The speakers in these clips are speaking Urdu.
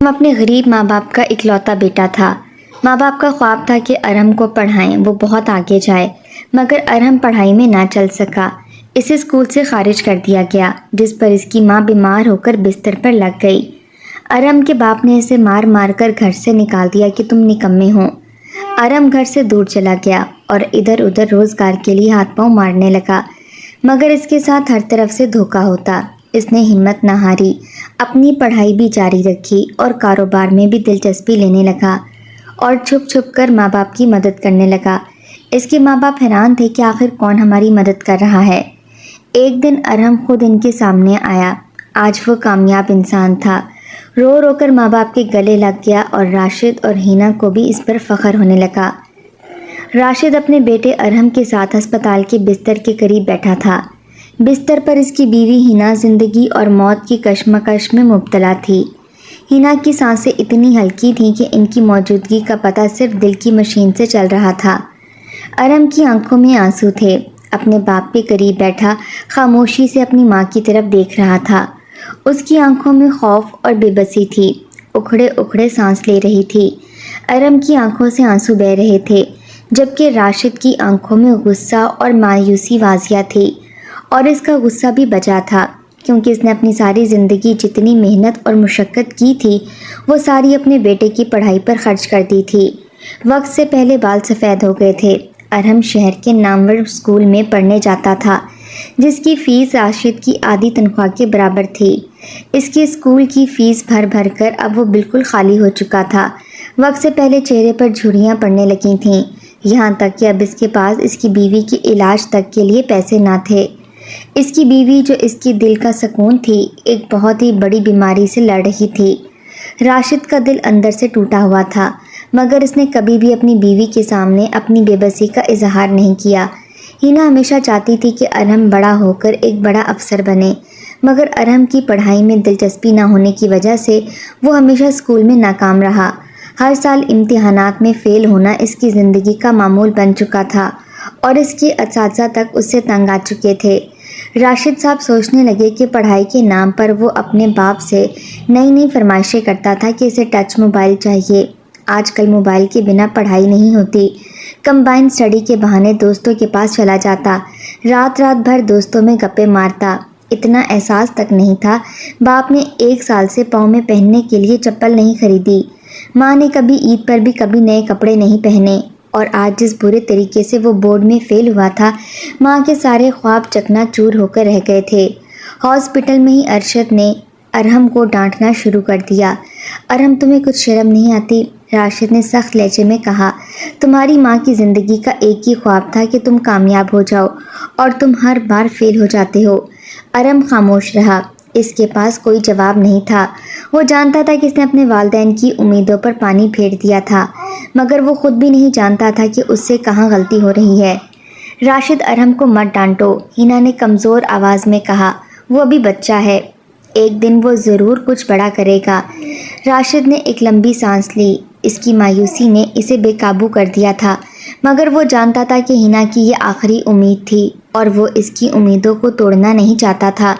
اپنے غریب ماں باپ کا اکلوتا بیٹا تھا۔ ماں باپ کا خواب تھا کہ ارحم کو پڑھائیں، وہ بہت آگے جائے، مگر ارحم پڑھائی میں نہ چل سکا۔ اسے اسکول سے خارج کر دیا گیا، جس پر اس کی ماں بیمار ہو کر بستر پر لگ گئی۔ ارحم کے باپ نے اسے مار مار کر گھر سے نکال دیا کہ تم نکمے ہو۔ ارحم گھر سے دور چلا گیا اور ادھر ادھر روزگار کے لیے ہاتھ پاؤں مارنے لگا، مگر اس کے ساتھ ہر طرف سے دھوکا ہوتا۔ اس نے ہمت نہ ہاری، اپنی پڑھائی بھی جاری رکھی اور کاروبار میں بھی دلچسپی لینے لگا اور چھپ چھپ کر ماں باپ کی مدد کرنے لگا۔ اس کے ماں باپ حیران تھے کہ آخر کون ہماری مدد کر رہا ہے۔ ایک دن ارحم خود ان کے سامنے آیا۔ آج وہ کامیاب انسان تھا۔ رو رو کر ماں باپ کے گلے لگ گیا اور راشد اور ہینا کو بھی اس پر فخر ہونے لگا۔ راشد اپنے بیٹے ارحم کے ساتھ ہسپتال کے بستر کے قریب بیٹھا تھا۔ بستر پر اس کی بیوی ہینا زندگی اور موت کی کشمکش میں مبتلا تھی۔ ہینا کی سانسیں اتنی ہلکی تھیں کہ ان کی موجودگی کا پتہ صرف دل کی مشین سے چل رہا تھا۔ ارحم کی آنکھوں میں آنسو تھے۔ اپنے باپ کے قریب بیٹھا خاموشی سے اپنی ماں کی طرف دیکھ رہا تھا۔ اس کی آنکھوں میں خوف اور بے بسی تھی، اکھڑے اکھڑے سانس لے رہی تھی۔ ارحم کی آنکھوں سے آنسو بہہ رہے تھے، جبکہ راشد کی آنکھوں میں غصہ اور مایوسی واضح تھی، اور اس کا غصہ بھی بچا تھا، کیونکہ اس نے اپنی ساری زندگی جتنی محنت اور مشقت کی تھی وہ ساری اپنے بیٹے کی پڑھائی پر خرچ کر دی تھی۔ وقت سے پہلے بال سفید ہو گئے تھے۔ ارحم شہر کے نامور اسکول میں پڑھنے جاتا تھا، جس کی فیس راشد کی آدھی تنخواہ کے برابر تھی۔ اس کی اسکول کی فیس بھر بھر کر اب وہ بالکل خالی ہو چکا تھا۔ وقت سے پہلے چہرے پر جھریاں پڑنے لگی تھیں، یہاں تک کہ اب اس کے پاس اس کی بیوی کے علاج تک کے لیے پیسے نہ تھے۔ اس کی بیوی، جو اس کی دل کا سکون تھی، ایک بہت ہی بڑی بیماری سے لڑ رہی تھی۔ راشد کا دل اندر سے ٹوٹا ہوا تھا، مگر اس نے کبھی بھی اپنی بیوی کے سامنے اپنی بے بسی کا اظہار نہیں کیا۔ ہینا ہمیشہ چاہتی تھی کہ ارحم بڑا ہو کر ایک بڑا افسر بنے، مگر ارحم کی پڑھائی میں دلچسپی نہ ہونے کی وجہ سے وہ ہمیشہ اسکول میں ناکام رہا۔ ہر سال امتحانات میں فیل ہونا اس کی زندگی کا معمول بن چکا تھا، اور اس کے اساتذہ تک اس سے تنگ آ چکے تھے۔ راشد صاحب سوچنے لگے کہ پڑھائی کے نام پر وہ اپنے باپ سے نئی نئی فرمائشیں کرتا تھا کہ اسے ٹچ موبائل چاہیے۔ آج کل موبائل کے بنا پڑھائی نہیں ہوتی۔ کمبائن اسٹڈی کے بہانے دوستوں کے پاس چلا جاتا، رات رات بھر دوستوں میں گپے مارتا۔ اتنا احساس تک نہیں تھا باپ نے 1 سال سے پاؤں میں پہننے کے لیے چپل نہیں خریدی، ماں نے کبھی عید پر بھی کبھی نئے کپڑے نہیں پہنے، اور آج جس برے طریقے سے وہ بورڈ میں فیل ہوا تھا، ماں کے سارے خواب چکنا چور ہو کر رہ گئے تھے۔ ہاسپٹل میں ہی ارشد نے ارحم کو ڈانٹنا شروع کر دیا۔ ارحم، تمہیں کچھ شرم نہیں آتی؟ راشد نے سخت لہجے میں کہا۔ تمہاری ماں کی زندگی کا ایک ہی خواب تھا کہ تم کامیاب ہو جاؤ، اور تم ہر بار فیل ہو جاتے ہو۔ ارحم خاموش رہا۔ اس کے پاس کوئی جواب نہیں تھا۔ وہ جانتا تھا کہ اس نے اپنے والدین کی امیدوں پر پانی پھیر دیا تھا، مگر وہ خود بھی نہیں جانتا تھا کہ اس سے کہاں غلطی ہو رہی ہے۔ راشد، ارحم کو مت ڈانٹو، ہینا نے کمزور آواز میں کہا۔ وہ ابھی بچہ ہے، ایک دن وہ ضرور کچھ بڑا کرے گا۔ راشد نے ایک لمبی سانس لی۔ اس کی مایوسی نے اسے بے قابو کر دیا تھا، مگر وہ جانتا تھا کہ ہینا کی یہ آخری امید تھی، اور وہ اس کی امیدوں کو توڑنا نہیں چاہتا تھا،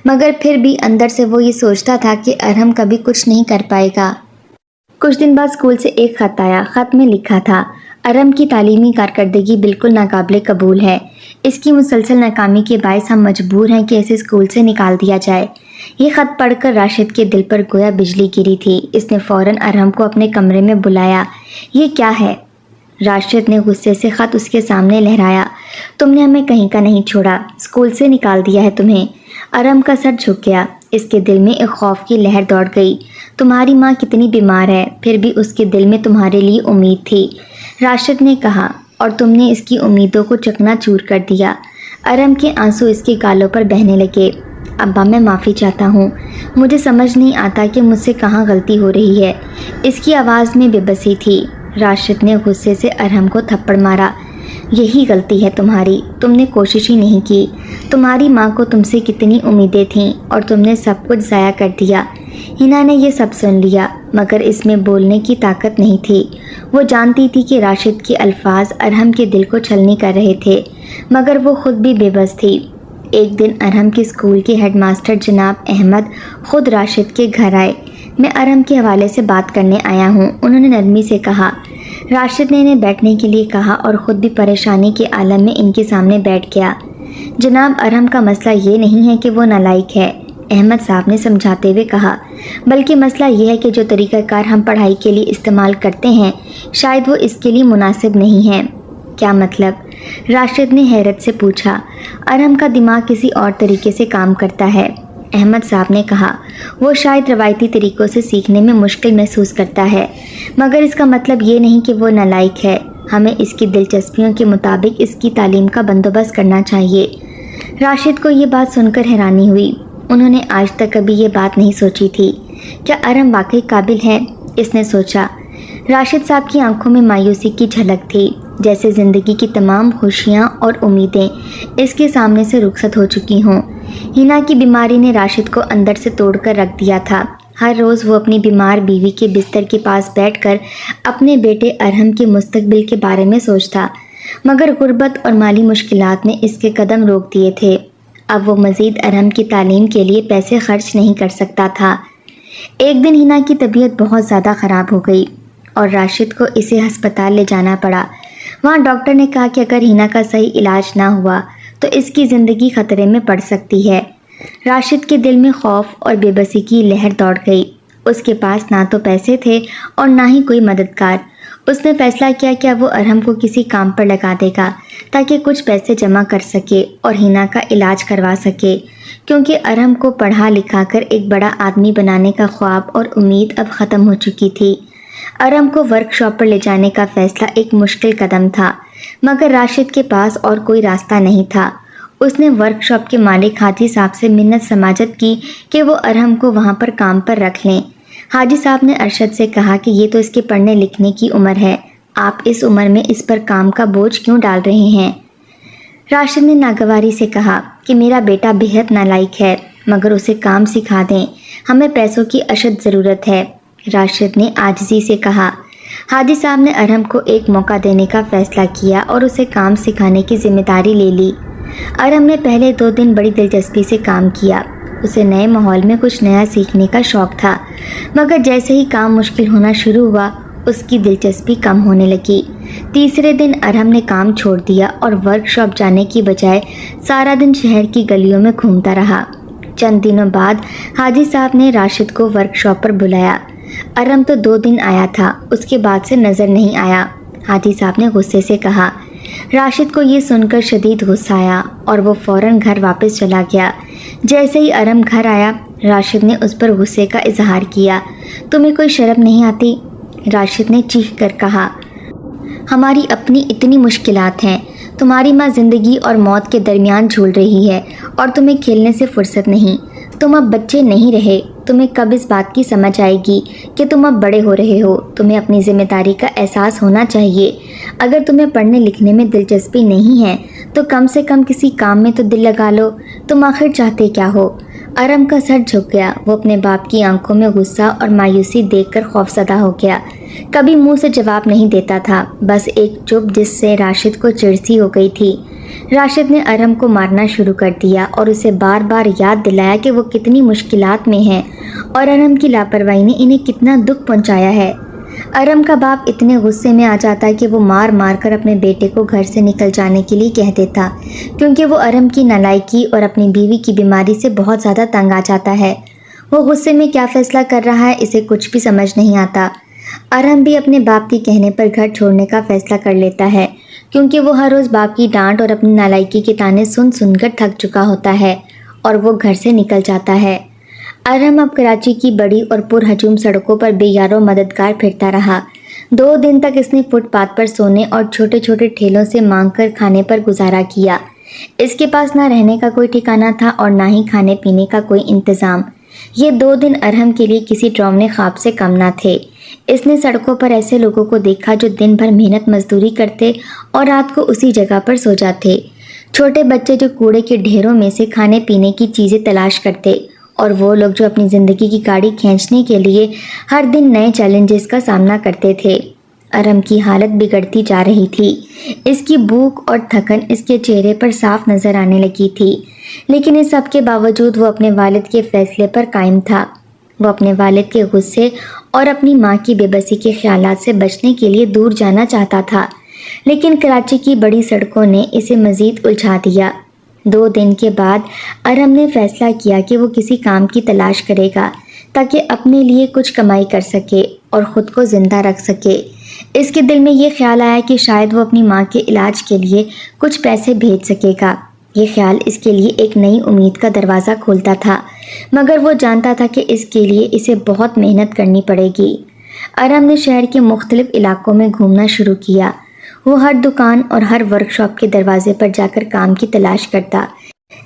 مگر پھر بھی اندر سے وہ یہ سوچتا تھا کہ ارحم کبھی کچھ نہیں کر پائے گا۔ کچھ دن بعد اسکول سے ایک خط آیا۔ خط میں لکھا تھا، ارحم کی تعلیمی کارکردگی بالکل ناقابل قبول ہے۔ اس کی مسلسل ناکامی کے باعث ہم مجبور ہیں کہ اسے اسکول سے نکال دیا جائے۔ یہ خط پڑھ کر راشد کے دل پر گویا بجلی گری تھی۔ اس نے فوراً ارحم کو اپنے کمرے میں بلایا۔ یہ کیا ہے؟ راشد نے غصے سے خط اس کے سامنے لہرایا۔ تم نے ہمیں کہیں کا نہیں چھوڑا، اسکول سے نکال دیا ہے تمہیں۔ ارحم کا سر جھک گیا۔ اس کے دل میں ایک خوف کی لہر دوڑ گئی۔ تمہاری ماں کتنی بیمار ہے، پھر بھی اس کے دل میں تمہارے لیے امید تھی، راشد نے کہا، اور تم نے اس کی امیدوں کو چکنا چور کر دیا۔ ارحم کے آنسو اس کے گالوں پر بہنے لگے۔ ابا، میں معافی چاہتا ہوں، مجھے سمجھ نہیں آتا کہ مجھ سے کہاں غلطی ہو رہی ہے۔ اس کی آواز میں بے بسی تھی۔ راشد نے غصے سے ارحم کو تھپڑ مارا۔ یہی غلطی ہے تمہاری، تم نے کوشش ہی نہیں کی۔ تمہاری ماں کو تم سے کتنی امیدیں تھیں، اور تم نے سب کچھ ضائع کر دیا۔ ہینا نے یہ سب سن لیا، مگر اس میں بولنے کی طاقت نہیں تھی۔ وہ جانتی تھی کہ راشد کے الفاظ ارحم کے دل کو چھلنی کر رہے تھے، مگر وہ خود بھی بے بس تھی۔ ایک دن ارحم کے اسکول کے ہیڈ ماسٹر جناب احمد خود راشد کے گھر آئے۔ میں ارم کے حوالے سے بات کرنے آیا ہوں، انہوں نے نرمی سے کہا۔ راشد نے انہیں بیٹھنے کے لیے کہا اور خود بھی پریشانی کے عالم میں ان کے سامنے بیٹھ گیا۔ جناب، ارم کا مسئلہ یہ نہیں ہے کہ وہ نالائق ہے، احمد صاحب نے سمجھاتے ہوئے کہا، بلکہ مسئلہ یہ ہے کہ جو طریقہ کار ہم پڑھائی کے لیے استعمال کرتے ہیں شاید وہ اس کے لیے مناسب نہیں ہے۔ کیا مطلب؟ راشد نے حیرت سے پوچھا۔ ارم کا دماغ کسی اور طریقے سے کام کرتا ہے، احمد صاحب نے کہا۔ وہ شاید روایتی طریقوں سے سیکھنے میں مشکل محسوس کرتا ہے، مگر اس کا مطلب یہ نہیں کہ وہ نالائق ہے۔ ہمیں اس کی دلچسپیوں کے مطابق اس کی تعلیم کا بندوبست کرنا چاہیے۔ راشد کو یہ بات سن کر حیرانی ہوئی، انہوں نے آج تک کبھی یہ بات نہیں سوچی تھی۔ کیا ارم واقعی قابل ہے؟ اس نے سوچا۔ راشد صاحب کی آنکھوں میں مایوسی کی جھلک تھی، جیسے زندگی کی تمام خوشیاں اور امیدیں اس کے سامنے سے رخصت ہو چکی ہوں۔ ہینا کی بیماری نے راشد کو اندر سے توڑ کر رکھ دیا تھا۔ ہر روز وہ اپنی بیمار بیوی کے بستر کے پاس بیٹھ کر اپنے بیٹے ارحم کے مستقبل کے بارے میں سوچتا، مگر غربت اور مالی مشکلات نے اس کے قدم روک دیے تھے۔ اب وہ مزید ارحم کی تعلیم کے لیے پیسے خرچ نہیں کر سکتا تھا۔ ایک دن ہینا کی طبیعت بہت زیادہ خراب ہو گئی اور راشد کو اسے ہسپتال لے جانا پڑا۔ وہاں ڈاکٹر نے کہا کہ اگر ہینا کا صحیح علاج نہ ہوا تو اس کی زندگی خطرے میں پڑ سکتی ہے۔ راشد کے دل میں خوف اور بے بسی کی لہر دوڑ گئی۔ اس کے پاس نہ تو پیسے تھے اور نہ ہی کوئی مددگار۔ اس نے فیصلہ کیا کہ اب وہ ارحم کو کسی کام پر لگا دے گا تاکہ کچھ پیسے جمع کر سکے اور ہینا کا علاج کروا سکے، کیونکہ ارحم کو پڑھا لکھا کر ایک بڑا آدمی بنانے کا خواب اور امید اب ختم ہو چکی تھی۔ ارحم کو ورک شاپ پر لے جانے کا فیصلہ ایک مشکل قدم تھا، مگر راشد کے پاس اور کوئی راستہ نہیں تھا۔ اس نے ورک شاپ کے مالک حاجی صاحب سے منت سماجت کی کہ وہ ارحم کو وہاں پر کام پر رکھ لیں۔ حاجی صاحب نے ارشد سے کہا کہ یہ تو اس کے پڑھنے لکھنے کی عمر ہے، آپ اس عمر میں اس پر کام کا بوجھ کیوں ڈال رہے ہیں؟ راشد نے ناگواری سے کہا کہ میرا بیٹا بہت نالائق ہے، مگر اسے کام سکھا دیں، ہمیں پیسوں کی اشد ضرورت ہے۔ راشد نے عاجزی سے کہا۔ حاجی صاحب نے ارحم کو ایک موقع دینے کا فیصلہ کیا اور اسے کام سکھانے کی ذمہ داری لے لی۔ ارحم نے پہلے 2 دن بڑی دلچسپی سے کام کیا۔ اسے نئے ماحول میں کچھ نیا سیکھنے کا شوق تھا، مگر جیسے ہی کام مشکل ہونا شروع ہوا اس کی دلچسپی کم ہونے لگی۔ تیسرے دن ارحم نے کام چھوڑ دیا اور ورک شاپ جانے کی بجائے سارا دن شہر کی گلیوں میں گھومتا رہا۔ چند دنوں بعد حاجی صاحب نے راشد کو ورک شاپ پر بلایا۔ ارحم تو 2 دن آیا تھا، اس کے بعد سے نظر نہیں آیا۔ حاجی صاحب نے غصے سے کہا۔ راشد کو یہ سن کر شدید غصہ آیا اور وہ فوراً گھر واپس چلا گیا۔ جیسے ہی ارحم گھر آیا، راشد نے اس پر غصے کا اظہار کیا۔ تمہیں کوئی شرم نہیں آتی؟ راشد نے چیخ کر کہا۔ ہماری اپنی اتنی مشکلات ہیں، تمہاری ماں زندگی اور موت کے درمیان جھول رہی ہے اور تمہیں کھیلنے سے فرصت نہیں۔ تم اب بچے نہیں رہے، تمہیں کب اس بات کی سمجھ آئے گی کہ تم اب بڑے ہو رہے ہو؟ تمہیں اپنی ذمہ داری کا احساس ہونا چاہیے۔ اگر تمہیں پڑھنے لکھنے میں دلچسپی نہیں ہے تو کم سے کم کسی کام میں تو دل لگا لو۔ تم آخر چاہتے کیا ہو؟ ارحم کا سر جھک گیا، وہ اپنے باپ کی آنکھوں میں غصہ اور مایوسی دیکھ کر خوفزدہ ہو گیا۔ کبھی منہ سے جواب نہیں دیتا تھا، بس ایک چپ جس سے راشد کو چڑ سی ہو گئی تھی۔ راشد نے ارحم کو مارنا شروع کر دیا اور اسے بار بار یاد دلایا کہ وہ کتنی مشکلات میں ہے اور ارحم کی لاپرواہی نے انہیں کتنا دکھ پہنچایا ہے۔ ارحم کا باپ اتنے غصے میں آ جاتا کہ وہ مار مار کر اپنے بیٹے کو گھر سے نکل جانے کے لیے کہہ دیتا، کیونکہ وہ ارحم کی نالائکی اور اپنی بیوی کی بیماری سے بہت زیادہ تنگ آ جاتا ہے۔ وہ غصے میں کیا فیصلہ کر رہا ہے اسے کچھ بھی سمجھ نہیں آتا۔ ارحم بھی اپنے باپ کے کہنے پر گھر چھوڑنے کا فیصلہ کر لیتا ہے، کیونکہ وہ ہر روز باپ کی ڈانٹ اور اپنی نالائکی کے طعنے سن سن کر تھک چکا ہوتا ہے اور وہ گھر سے نکل جاتا ہے۔ ارحم اب کراچی کی بڑی اور پرہجوم سڑکوں پر بے یار و مددگار پھرتا رہا۔ 2 دن تک اس نے فٹ پاتھ پر سونے اور چھوٹے چھوٹے ٹھیلوں سے مانگ کر کھانے پر گزارا کیا۔ اس کے پاس نہ رہنے کا کوئی ٹھکانہ تھا اور نہ ہی کھانے پینے کا کوئی انتظام۔ یہ 2 دن ارحم کے لیے کسی ڈراؤنے خواب سے کم نہ تھے۔ اس نے سڑکوں پر ایسے لوگوں کو دیکھا جو دن بھر محنت مزدوری کرتے اور رات کو اسی جگہ پر سو جاتے، چھوٹے بچے جو کوڑے کے ڈھیروں میں سے کھانے پینے کی چیزیں تلاش کرتے، اور وہ لوگ جو اپنی زندگی کی گاڑی کھینچنے کے لیے ہر دن نئے چیلنجز کا سامنا کرتے تھے۔ ارحم کی حالت بگڑتی جا رہی تھی۔ اس کی بھوک اور تھکن اس کے چہرے پر صاف نظر آنے لگی تھی، لیکن اس سب کے باوجود وہ اپنے والد کے فیصلے پر قائم تھا۔ وہ اپنے والد کے غصے اور اپنی ماں کی بے بسی کے خیالات سے بچنے کے لیے دور جانا چاہتا تھا، لیکن کراچی کی بڑی سڑکوں نے اسے مزید الجھا دیا۔ 2 دن کے بعد ارم نے فیصلہ کیا کہ وہ کسی کام کی تلاش کرے گا تاکہ اپنے لیے کچھ کمائی کر سکے اور خود کو زندہ رکھ سکے۔ اس کے دل میں یہ خیال آیا کہ شاید وہ اپنی ماں کے علاج کے لیے کچھ پیسے بھیج سکے گا۔ یہ خیال اس کے لیے ایک نئی امید کا دروازہ کھولتا تھا، مگر وہ جانتا تھا کہ اس کے لیے اسے بہت محنت کرنی پڑے گی۔ ارم نے شہر کے مختلف علاقوں میں گھومنا شروع کیا۔ وہ ہر دکان اور ہر ورک شاپ کے دروازے پر جا کر کام کی تلاش کرتا،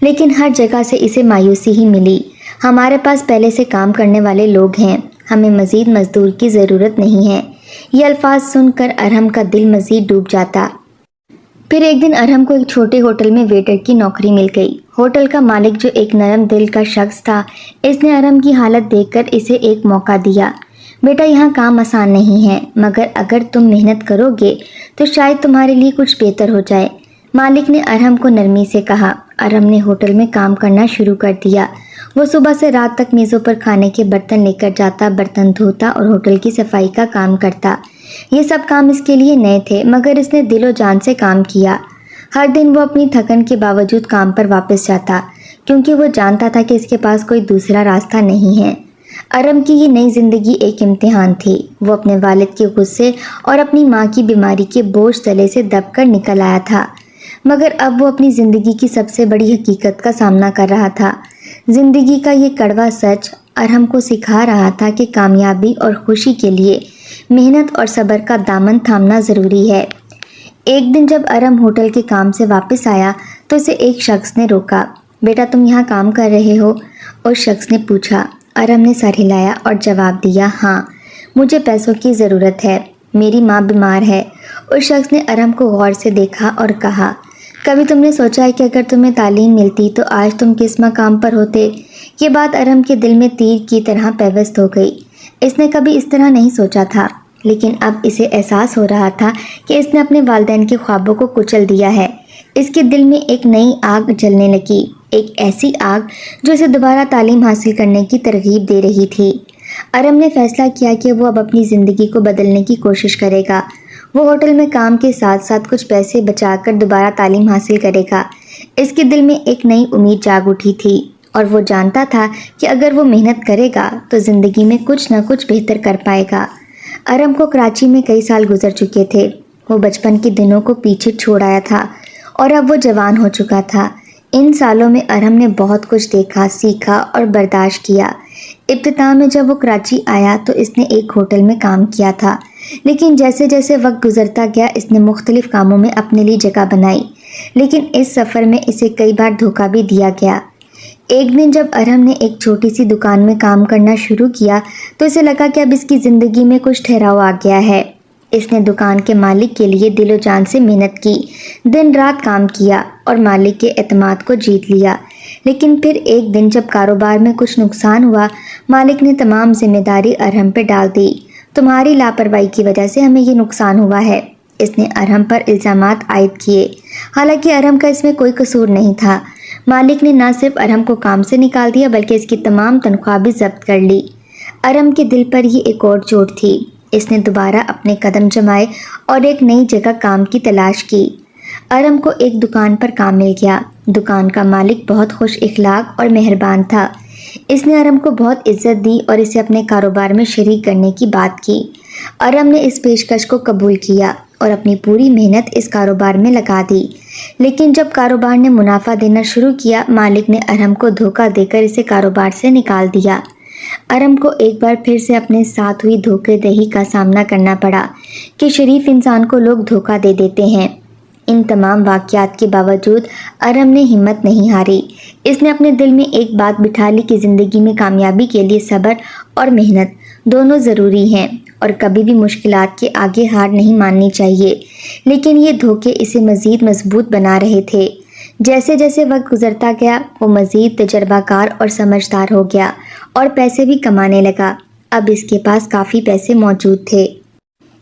لیکن ہر جگہ سے اسے مایوسی ہی ملی۔ ہمارے پاس پہلے سے کام کرنے والے لوگ ہیں، ہمیں مزید مزدور کی ضرورت نہیں ہے۔ یہ الفاظ سن کر ارم کا دل مزید ڈوب جاتا۔ پھر ایک دن ارم کو ایک چھوٹے ہوٹل میں ویٹر کی نوکری مل گئی۔ ہوٹل کا مالک جو ایک نرم دل کا شخص تھا، اس نے ارم کی حالت دیکھ کر اسے ایک موقع دیا۔ بیٹا، یہاں کام آسان نہیں ہے، مگر اگر تم محنت کرو گے تو شاید تمہارے لیے کچھ بہتر ہو جائے، مالک نے ارم کو نرمی سے کہا۔ ارم نے ہوٹل میں کام کرنا شروع کر دیا۔ وہ صبح سے رات تک میزوں پر کھانے کے برتن لے کر جاتا، برتن دھوتا اور ہوٹل کی صفائی کا کام کرتا۔ یہ سب کام اس کے لیے نئے تھے، مگر اس نے دل و جان سے کام کیا۔ ہر دن وہ اپنی تھکن کے باوجود کام پر واپس جاتا، کیونکہ وہ جانتا تھا کہ اس کے پاس کوئی دوسرا راستہ نہیں ہے۔ ارم کی یہ نئی زندگی ایک امتحان تھی۔ وہ اپنے والد کے غصے اور اپنی ماں کی بیماری کے بوجھ تلے سے دب کر نکل آیا تھا، مگر اب وہ اپنی زندگی کی سب سے بڑی حقیقت کا سامنا کر رہا تھا۔ زندگی کا یہ کڑوا سچ ارم کو سکھا رہا تھا کہ کامیابی اور خوشی کے لیے محنت اور صبر کا دامن تھامنا ضروری ہے۔ ایک دن جب ارم ہوٹل کے کام سے واپس آیا تو اسے ایک شخص نے روکا۔ بیٹا، تم یہاں کام کر رہے ہو؟ اس شخص نے پوچھا۔ ارم نے سر ہلایا اور جواب دیا، ہاں، مجھے پیسوں کی ضرورت ہے، میری ماں بیمار ہے۔ اس شخص نے ارم کو غور سے دیکھا اور کہا، کبھی تم نے سوچا ہے کہ اگر تمہیں تعلیم ملتی تو آج تم کس مقام پر ہوتے؟ یہ بات ارم کے دل میں تیر کی طرح پیوست ہو گئی۔ اس نے کبھی اس طرح نہیں سوچا تھا، لیکن اب اسے احساس ہو رہا تھا کہ اس نے اپنے والدین کے خوابوں کو کچل دیا ہے۔ اس کے دل میں ایک نئی آگ جلنے لگی، ایک ایسی آگ جو اسے دوبارہ تعلیم حاصل کرنے کی ترغیب دے رہی تھی۔ ارم نے فیصلہ کیا کہ وہ اب اپنی زندگی کو بدلنے کی کوشش کرے گا۔ وہ ہوٹل میں کام کے ساتھ ساتھ کچھ پیسے بچا کر دوبارہ تعلیم حاصل کرے گا۔ اس کے دل میں ایک نئی امید جاگ اٹھی تھی اور وہ جانتا تھا کہ اگر وہ محنت کرے گا تو زندگی میں کچھ نہ کچھ بہتر کر پائے گا۔ ارم کو کراچی میں کئی سال گزر چکے تھے۔ وہ بچپن کے دنوں کو پیچھے چھوڑ آیا تھا اور اب وہ جوان ہو چکا تھا۔ ان سالوں میں ارم نے بہت کچھ دیکھا، سیکھا اور برداشت کیا۔ ابتدا میں جب وہ کراچی آیا تو اس نے ایک ہوٹل میں کام کیا تھا، لیکن جیسے جیسے وقت گزرتا گیا اس نے مختلف کاموں میں اپنے لیے جگہ بنائی، لیکن اس سفر میں اسے کئی بار دھوکہ بھی دیا گیا۔ ایک دن جب ارم نے ایک چھوٹی سی دکان میں کام کرنا شروع کیا تو اسے لگا کہ اب اس کی زندگی میں کچھ ٹھہراؤ آ گیا ہے۔ اس نے دکان کے مالک کے لیے دل و جان سے محنت کی، دن رات کام کیا اور مالک کے اعتماد کو جیت لیا۔ لیکن پھر ایک دن جب کاروبار میں کچھ نقصان ہوا، مالک نے تمام ذمہ داری ارم پہ ڈال دی۔ تمہاری لاپرواہی کی وجہ سے ہمیں یہ نقصان ہوا ہے، اس نے ارم پر الزامات عائد کیے، حالانکہ ارم کا اس میں کوئی قصور نہیں تھا۔ مالک نے نہ صرف ارم کو کام سے نکال دیا بلکہ اس کی تمام تنخواہ بھی ضبط کر لی۔ ارم کے دل پر یہ ایک اور چوٹ تھی۔ اس نے دوبارہ اپنے قدم جمائے اور ایک نئی جگہ کام کی تلاش کی۔ ارم کو ایک دکان پر کام مل گیا۔ دکان کا مالک بہت خوش اخلاق اور مہربان تھا۔ اس نے ارم کو بہت عزت دی اور اسے اپنے کاروبار میں شریک کرنے کی بات کی۔ ارم نے اس پیشکش کو قبول کیا اور اپنی پوری محنت اس کاروبار میں لگا دی۔ لیکن جب کاروبار نے منافع دینا شروع کیا، مالک نے ارم کو دھوکہ دے کر اسے کاروبار سے نکال دیا۔ ارم کو ایک بار پھر سے اپنے ساتھ ہوئی دھوکے دہی کا سامنا کرنا پڑا کہ شریف انسان کو لوگ دھوکہ دے دیتے ہیں۔ ان تمام واقعات کے باوجود ارم نے ہمت نہیں ہاری۔ اس نے اپنے دل میں ایک بات بٹھا لی کہ زندگی میں کامیابی کے لیے صبر اور محنت دونوں ضروری ہیں اور کبھی بھی مشکلات کے آگے ہار نہیں ماننی چاہیے۔ لیکن یہ دھوکے اسے مزید مضبوط بنا رہے تھے۔ جیسے جیسے وقت گزرتا گیا وہ مزید تجربہ کار اور سمجھدار ہو گیا اور پیسے بھی کمانے لگا۔ اب اس کے پاس کافی پیسے موجود تھے۔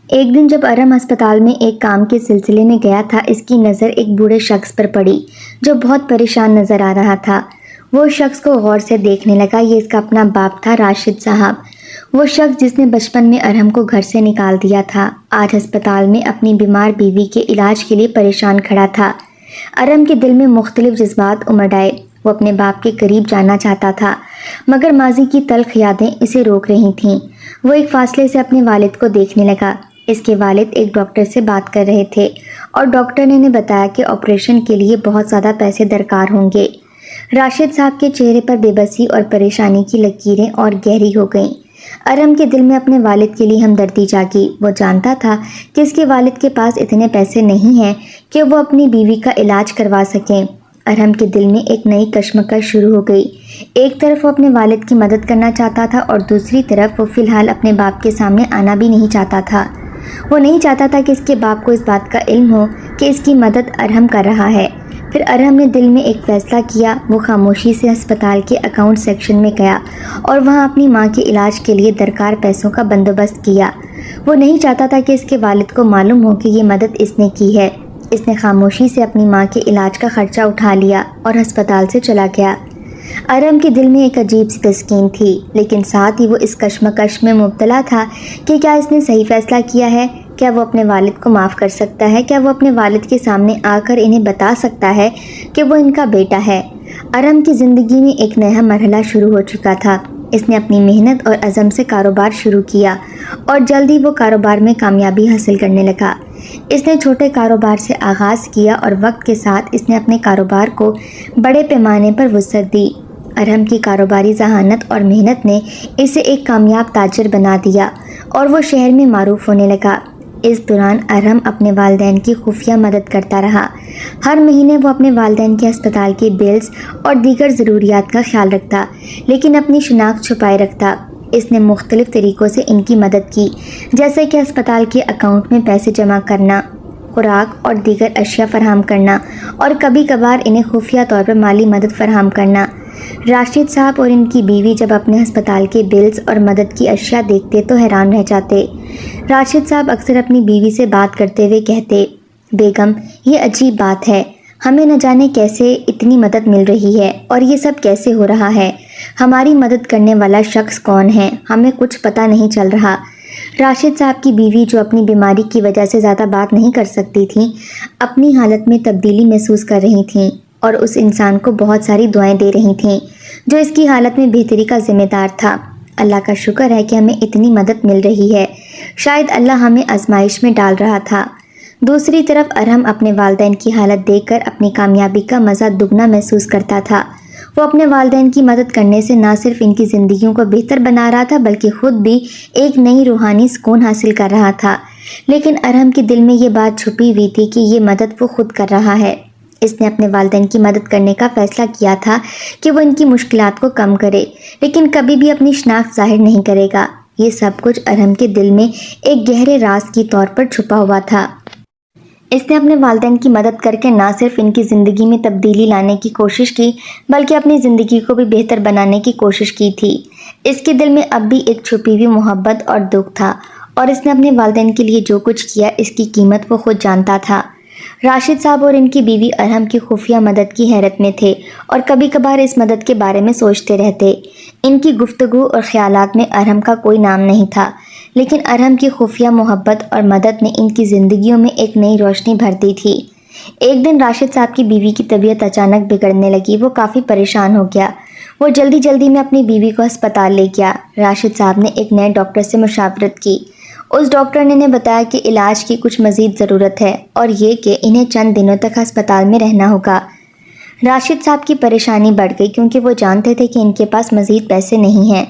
ایک دن جب ارم ہسپتال میں ایک کام کے سلسلے میں گیا تھا، اس کی نظر ایک بوڑھے شخص پر پڑی جو بہت پریشان نظر آ رہا تھا۔ وہ شخص کو غور سے دیکھنے لگا۔ یہ اس کا اپنا باپ تھا، راشد صاحب، وہ شخص جس نے بچپن میں ارحم کو گھر سے نکال دیا تھا، آج ہسپتال میں اپنی بیمار بیوی کے علاج کے لیے پریشان کھڑا تھا۔ ارحم کے دل میں مختلف جذبات امڈ آئے۔ وہ اپنے باپ کے قریب جانا چاہتا تھا، مگر ماضی کی تلخ یادیں اسے روک رہی تھیں۔ وہ ایک فاصلے سے اپنے والد کو دیکھنے لگا۔ اس کے والد ایک ڈاکٹر سے بات کر رہے تھے اور ڈاکٹر نے انہیں بتایا کہ آپریشن کے لیے بہت زیادہ پیسے درکار ہوں گے۔ راشد صاحب کے چہرے پر بے بسی اور پریشانی کی لکیریں اور گہری ہو گئیں۔ ارحم کے دل میں اپنے والد کے لیے ہمدردی جاگی۔ وہ جانتا تھا کہ اس کے والد کے پاس اتنے پیسے نہیں ہیں کہ وہ اپنی بیوی کا علاج کروا سکیں۔ ارحم کے دل میں ایک نئی کشمکش شروع ہو گئی۔ ایک طرف وہ اپنے والد کی مدد کرنا چاہتا تھا اور دوسری طرف وہ فی الحال اپنے باپ کے سامنے آنا بھی نہیں چاہتا تھا۔ وہ نہیں چاہتا تھا کہ اس کے باپ کو اس بات کا علم ہو کہ اس کی مدد ارحم کر رہا ہے۔ پھر ارحم نے دل میں ایک فیصلہ کیا۔ وہ خاموشی سے ہسپتال کے اکاؤنٹ سیکشن میں گیا اور وہاں اپنی ماں کے علاج کے لیے درکار پیسوں کا بندوبست کیا۔ وہ نہیں چاہتا تھا کہ اس کے والد کو معلوم ہو کہ یہ مدد اس نے کی ہے۔ اس نے خاموشی سے اپنی ماں کے علاج کا خرچہ اٹھا لیا اور ہسپتال سے چلا گیا۔ ارحم کے دل میں ایک عجیب سی تسکین تھی، لیکن ساتھ ہی وہ اس کشمکش میں مبتلا تھا کہ کیا اس نے صحیح فیصلہ کیا ہے؟ کیا وہ اپنے والد کو معاف کر سکتا ہے؟ کیا وہ اپنے والد کے سامنے آ کر انہیں بتا سکتا ہے کہ وہ ان کا بیٹا ہے؟ ارحم کی زندگی میں ایک نیا مرحلہ شروع ہو چکا تھا۔ اس نے اپنی محنت اور عزم سے کاروبار شروع کیا اور جلد ہی وہ کاروبار میں کامیابی حاصل کرنے لگا۔ اس نے چھوٹے کاروبار سے آغاز کیا اور وقت کے ساتھ اس نے اپنے کاروبار کو بڑے پیمانے پر وسعت دی۔ ارحم کی کاروباری ذہانت اور محنت نے اسے ایک کامیاب تاجر بنا دیا اور وہ شہر میں معروف ہونے لگا۔ اس دوران ارحم اپنے والدین کی خفیہ مدد کرتا رہا۔ ہر مہینے وہ اپنے والدین کے ہسپتال کے بلز اور دیگر ضروریات کا خیال رکھتا، لیکن اپنی شناخت چھپائے رکھتا۔ اس نے مختلف طریقوں سے ان کی مدد کی، جیسے کہ ہسپتال کے اکاؤنٹ میں پیسے جمع کرنا، خوراک اور دیگر اشیاء فراہم کرنا اور کبھی کبھار انہیں خفیہ طور پر مالی مدد فراہم کرنا۔ راشد صاحب اور ان کی بیوی جب اپنے ہسپتال کے بلز اور مدد کی اشیاء دیکھتے تو حیران رہ جاتے۔ راشد صاحب اکثر اپنی بیوی سے بات کرتے ہوئے کہتے، بیگم یہ عجیب بات ہے، ہمیں نہ جانے کیسے اتنی مدد مل رہی ہے اور یہ سب کیسے ہو رہا ہے، ہماری مدد کرنے والا شخص کون ہے، ہمیں کچھ پتہ نہیں چل رہا۔ راشد صاحب کی بیوی جو اپنی بیماری کی وجہ سے زیادہ بات نہیں کر سکتی تھیں، اپنی حالت میں تبدیلی محسوس کر رہی تھیں اور اس انسان کو بہت ساری دعائیں دے رہی تھیں جو اس کی حالت میں بہتری کا ذمہ دار تھا۔ اللہ کا شکر ہے کہ ہمیں اتنی مدد مل رہی ہے، شاید اللہ ہمیں آزمائش میں ڈال رہا تھا۔ دوسری طرف ارحم اپنے والدین کی حالت دیکھ کر اپنی کامیابی کا مزہ دگنا محسوس کرتا تھا۔ وہ اپنے والدین کی مدد کرنے سے نہ صرف ان کی زندگیوں کو بہتر بنا رہا تھا بلکہ خود بھی ایک نئی روحانی سکون حاصل کر رہا تھا۔ لیکن ارحم کے دل میں یہ بات چھپی ہوئی تھی کہ یہ مدد وہ خود کر رہا ہے۔ اس نے اپنے والدین کی مدد کرنے کا فیصلہ کیا تھا کہ وہ ان کی مشکلات کو کم کرے، لیکن کبھی بھی اپنی شناخت ظاہر نہیں کرے گا۔ یہ سب کچھ ارحم کے دل میں ایک گہرے راز کی طور پر چھپا ہوا تھا۔ اس نے اپنے والدین کی مدد کر کے نہ صرف ان کی زندگی میں تبدیلی لانے کی کوشش کی بلکہ اپنی زندگی کو بھی بہتر بنانے کی کوشش کی تھی۔ اس کے دل میں اب بھی ایک چھپی ہوئی محبت اور دکھ تھا اور اس نے اپنے والدین کے لیے جو کچھ کیا اس کی قیمت وہ خود جانتا تھا۔ راشد صاحب اور ان کی بیوی ارحم کی خفیہ مدد کی حیرت میں تھے اور کبھی کبھار اس مدد کے بارے میں سوچتے رہتے۔ ان کی گفتگو اور خیالات میں ارحم کا کوئی نام نہیں تھا، لیکن ارحم کی خفیہ محبت اور مدد نے ان کی زندگیوں میں ایک نئی روشنی بھر دی تھی۔ ایک دن راشد صاحب کی بیوی کی طبیعت اچانک بگڑنے لگی۔ وہ کافی پریشان ہو گیا۔ وہ جلدی میں اپنی بیوی کو ہسپتال لے گیا۔ راشد صاحب نے ایک نئے ڈاکٹر سے مشاورت کی۔ اس ڈاکٹر نے انہیں بتایا کہ علاج کی کچھ مزید ضرورت ہے اور یہ کہ انہیں چند دنوں تک ہسپتال میں رہنا ہوگا۔ راشد صاحب کی پریشانی بڑھ گئی کیونکہ وہ جانتے تھے کہ ان کے پاس مزید پیسے نہیں ہیں۔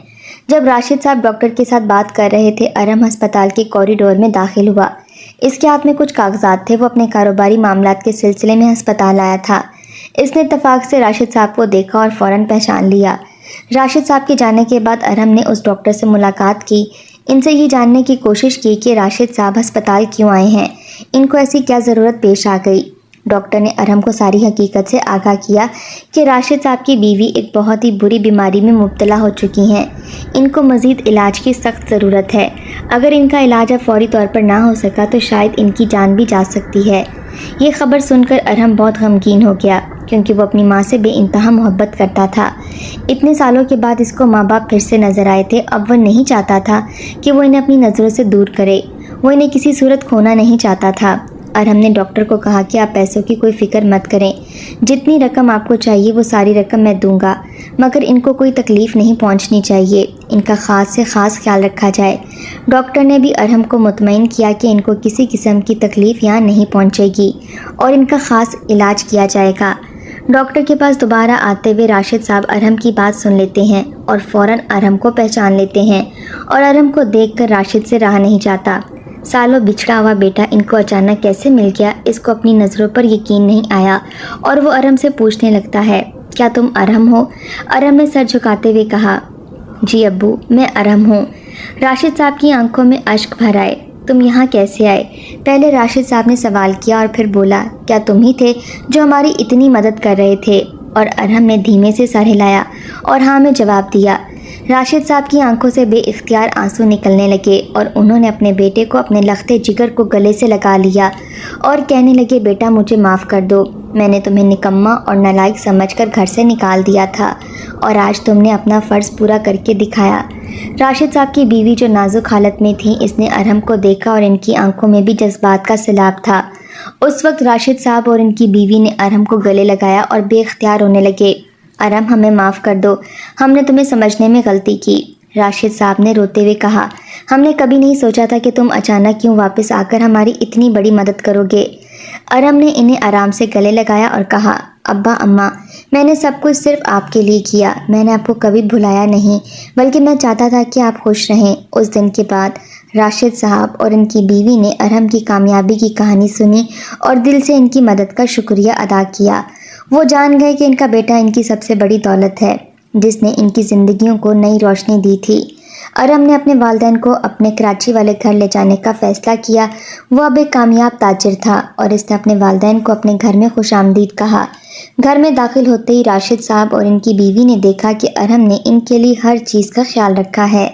جب راشد صاحب ڈاکٹر کے ساتھ بات کر رہے تھے، ارحم ہسپتال کے کوریڈور میں داخل ہوا۔ اس کے ہاتھ میں کچھ کاغذات تھے۔ وہ اپنے کاروباری معاملات کے سلسلے میں ہسپتال آیا تھا۔ اس نے اتفاق سے راشد صاحب کو دیکھا اور فوراً پہچان لیا۔ راشد صاحب کے جانے کے بعد ارحم نے اس ڈاکٹر سے ملاقات کی۔ ان سے یہ جاننے کی کوشش کی کہ راشد صاحب ہسپتال کیوں آئے ہیں، ان کو ایسی کیا ضرورت پیش آ گئی۔ ڈاکٹر نے ارحم کو ساری حقیقت سے آگاہ کیا کہ راشد صاحب کی بیوی ایک بہت ہی بری بیماری میں مبتلا ہو چکی ہیں۔ ان کو مزید علاج کی سخت ضرورت ہے۔ اگر ان کا علاج اب فوری طور پر نہ ہو سکا تو شاید ان کی جان بھی جا سکتی ہے۔ یہ خبر سن کر ارحم بہت غمگین ہو گیا کیونکہ وہ اپنی ماں سے بے انتہا محبت کرتا تھا۔ اتنے سالوں کے بعد اس کو ماں باپ پھر سے نظر آئے تھے۔ اب وہ نہیں چاہتا تھا کہ وہ انہیں اپنی نظروں سے دور کرے، وہ انہیں کسی صورت کھونا نہیں چاہتا تھا۔ ارحم نے ڈاکٹر کو کہا کہ آپ پیسوں کی کوئی فکر مت کریں، جتنی رقم آپ کو چاہیے وہ ساری رقم میں دوں گا، مگر ان کو کوئی تکلیف نہیں پہنچنی چاہیے، ان کا خاص سے خاص خیال رکھا جائے۔ ڈاکٹر نے بھی ارحم کو مطمئن کیا کہ ان کو کسی قسم کی تکلیف یہاں نہیں پہنچے گی اور ان کا خاص علاج کیا جائے گا۔ ڈاکٹر کے پاس دوبارہ آتے ہوئے راشد صاحب ارحم کی بات سن لیتے ہیں اور فوراً ارحم کو پہچان لیتے ہیں اور ارحم کو دیکھ کر راشد سے رہا نہیں جاتا۔ سالوں بچھڑا ہوا بیٹا ان کو اچانک کیسے مل گیا، اس کو اپنی نظروں پر یقین نہیں آیا اور وہ ارحم سے پوچھنے لگتا ہے، کیا تم ارحم ہو؟ ارحم نے سر جھکاتے ہوئے کہا، جی ابو میں ارحم ہوں۔ راشد صاحب کی آنکھوں میں اشک بھر آئے۔ تم یہاں کیسے آئے؟ پہلے راشد صاحب نے سوال کیا اور پھر بولا، کیا تم ہی تھے جو ہماری اتنی مدد کر رہے تھے؟ اور ارحم نے دھیمے سے سر ہلایا اور ہاں میں جواب دیا۔ راشد صاحب کی آنکھوں سے بے اختیار آنسو نکلنے لگے اور انہوں نے اپنے بیٹے کو اپنے لخت جگر کو گلے سے لگا لیا اور کہنے لگے، بیٹا مجھے معاف کر دو، میں نے تمہیں نکما اور نالائق سمجھ کر گھر سے نکال دیا تھا اور آج تم نے اپنا فرض پورا کر کے دکھایا۔ راشد صاحب کی بیوی جو نازک حالت میں تھی، اس نے ارحم کو دیکھا اور ان کی آنکھوں میں بھی جذبات کا سیلاب تھا۔ اس وقت راشد صاحب اور ان کی بیوی نے ارحم کو گلے لگایا اور بے اختیار رونے لگے۔ ارحم ہمیں معاف کر دو، ہم نے تمہیں سمجھنے میں غلطی کی۔ راشد صاحب نے روتے ہوئے کہا، ہم نے کبھی نہیں سوچا تھا کہ تم اچانک کیوں واپس آ کر ہماری اتنی بڑی مدد کرو گے۔ ارحم نے انہیں آرام سے گلے لگایا اور کہا، ابا اماں میں نے سب کچھ صرف آپ کے لیے کیا، میں نے آپ کو کبھی بھلایا نہیں، بلکہ میں چاہتا تھا کہ آپ خوش رہیں۔ اس دن کے بعد راشد صاحب اور ان کی بیوی نے ارحم کی کامیابی کی کہانی سنی اور دل سے ان کی مدد کا شکریہ ادا کیا۔ وہ جان گئے کہ ان کا بیٹا ان کی سب سے بڑی دولت ہے، جس نے ان کی زندگیوں کو نئی روشنی دی تھی۔ ارحم نے اپنے والدین کو اپنے کراچی والے گھر لے جانے کا فیصلہ کیا۔ وہ اب ایک کامیاب تاجر تھا اور اس نے اپنے والدین کو اپنے گھر میں خوش آمدید کہا۔ گھر میں داخل ہوتے ہی راشد صاحب اور ان کی بیوی نے دیکھا کہ ارحم نے ان کے لیے ہر چیز کا خیال رکھا ہے۔